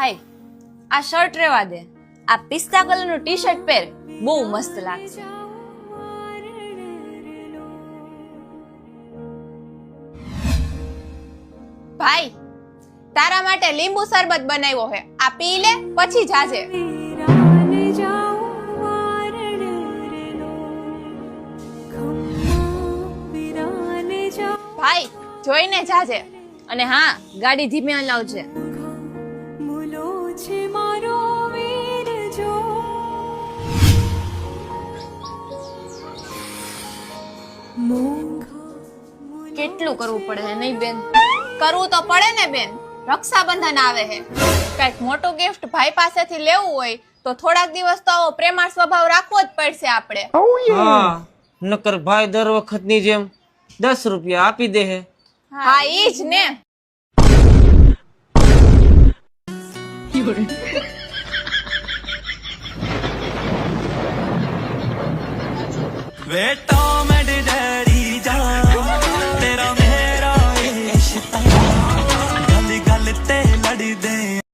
ભાઈ આ શર્ટ રેવા દે, આ પિસ્તા કલરનું ટી શર્ટ પહેર, બહુ મસ્ત લાગશે. ભાઈ તારા માટે લીંબુ શરબત બનાવ્યો હે, આ પી લે પછી જાજે. ભાઈ જોઈને જાજે, અને હા ગાડી ધીમે હલાવજે. કેટલું કરવું પડે છે નહીં બેન? કરવું તો પડે ને બેન, રક્ષાબંધન આવે હે, કઈક મોટું ગિફ્ટ ભાઈ પાસેથી લેવું હોય તો થોડાક દિવસ તો આવો પ્રેમાળ સ્વભાવ રાખવો જ પડશે આપણે. હા, નકર ભાઈ દર વખતની જેમ 10 રૂપિયા આપી દે હે. હા ઈ જ ને. બેટા